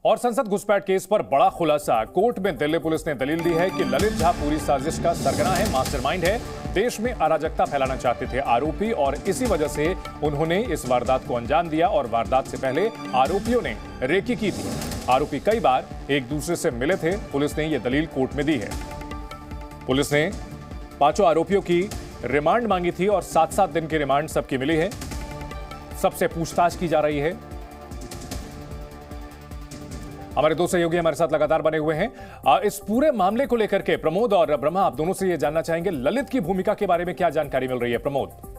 और संसद घुसपैठ केस पर बड़ा खुलासा। कोर्ट में दिल्ली पुलिस ने दलील दी है कि ललित झा पूरी साजिश का सरगना है, मास्टरमाइंड है। देश में अराजकता फैलाना चाहते थे आरोपी और इसी वजह से उन्होंने इस वारदात को अंजाम दिया और वारदात से पहले आरोपियों ने रेकी की थी। आरोपी कई बार एक दूसरे से मिले थे। पुलिस ने यह दलील कोर्ट में दी है। पुलिस ने 5 आरोपियों की रिमांड मांगी थी और 7-7 दिन की रिमांड सबकी मिली है। सबसे पूछताछ की जा रही है। हमारे 2 सहयोगी हमारे साथ लगातार बने हुए हैं। इस पूरे मामले को लेकर के प्रमोद और ब्रह्मा, आप दोनों से यह जानना चाहेंगे, ललित की भूमिका के बारे में क्या जानकारी मिल रही है? प्रमोद।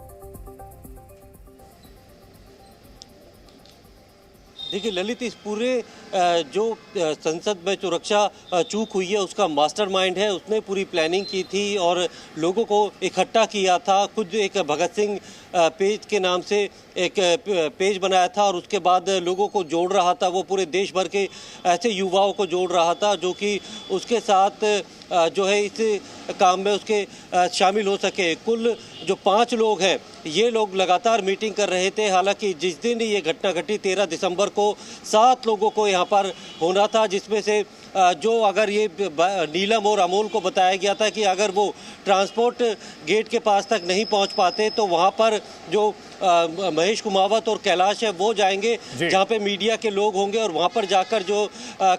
देखिए, ललित इस पूरे जो संसद में सुरक्षा चूक हुई है उसका मास्टरमाइंड है। उसने पूरी प्लानिंग की थी और लोगों को इकट्ठा किया था। खुद एक भगत सिंह पेज के नाम से एक पेज बनाया था और उसके बाद लोगों को जोड़ रहा था। वो पूरे देश भर के ऐसे युवाओं को जोड़ रहा था जो कि उसके साथ जो है इस काम में उसके शामिल हो सके। कुल जो 5 लोग हैं, ये लोग लगातार मीटिंग कर रहे थे। हालांकि जिस दिन ये घटना घटी 13 दिसंबर को 7 लोगों को यहाँ पर होना था, जिसमें से जो अगर ये नीलम और अमोल को बताया गया था कि अगर वो ट्रांसपोर्ट गेट के पास तक नहीं पहुंच पाते तो वहां पर जो महेश कुमावत और कैलाश है वो जाएंगे जहां पे मीडिया के लोग होंगे और वहां पर जाकर जो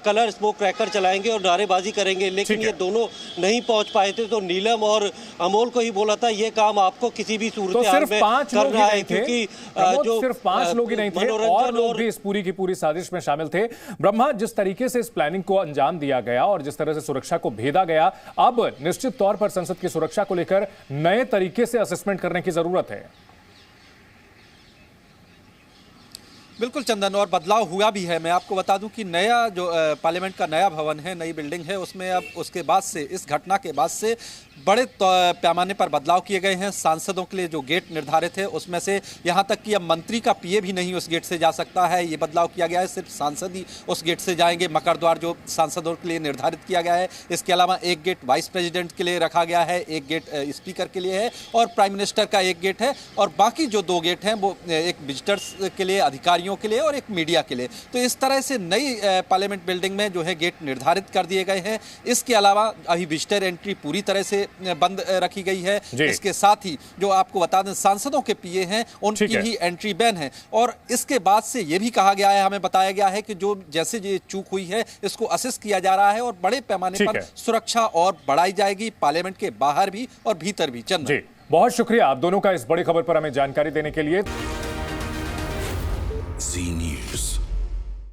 कलर स्मोक क्रैकर चलाएंगे और नारेबाजी करेंगे। लेकिन ये दोनों नहीं पहुंच पाए थे तो नीलम और अमोल को ही बोला था ये काम आपको किसी भी सूरत हाल में करना है, क्योंकि जो सिर्फ 5 लोग ही नहीं थे और लोग भी इस पूरी की पूरी साजिश में शामिल थे। ब्रह्मा, जिस तरीके से इस प्लानिंग को अंजाम दिया गया और जिस तरह से सुरक्षा को भेदा गया, अब निश्चित तौर पर संसद की सुरक्षा को लेकर नए तरीके से असेसमेंट करने की जरूरत है। बिल्कुल चंदन, और बदलाव हुआ भी है। मैं आपको बता दूं कि नया जो पार्लियामेंट का नया भवन है, नई बिल्डिंग है, उसमें अब उसके बाद से, इस घटना के बाद से बड़े पैमाने पर बदलाव किए गए हैं। सांसदों के लिए जो गेट निर्धारित है उसमें से यहाँ तक कि अब मंत्री का पीए भी नहीं उस गेट से जा सकता है, ये बदलाव किया गया है। सिर्फ सांसद ही उस गेट से जाएंगे। मकर द्वार जो सांसदों के लिए निर्धारित किया गया है। इसके अलावा एक गेट वाइस प्रेसिडेंट के लिए रखा गया है, एक गेट स्पीकर के लिए है और प्राइम मिनिस्टर का एक गेट है, और बाकी जो 2 गेट हैं वो एक विजिटर्स के लिए, अधिकारियों के लिए और एक मीडिया के लिए। तो इस तरह से नई पार्लियामेंट बिल्डिंग में जो है गेट निर्धारित कर दिए गए हैं। इसके अलावा अभी विजिटर एंट्री पूरी तरह से बंद रखी गई है। इसके साथ ही जो आपको बता दें सांसदों के पीए हैं उनकी भी एंट्री बैन है। और इसके बाद से ये भी कहा गया है, हमें बताया गया है कि जो जैसे ये चूक हुई है इसको असेस किया जा रहा है और बड़े पैमाने पर सुरक्षा और बढ़ाई जाएगी, पार्लियामेंट के बाहर भी और भीतर भी। चंदन, बहुत शुक्रिया आप दोनों का इस बड़ी खबर पर हमें जानकारी देने के लिए।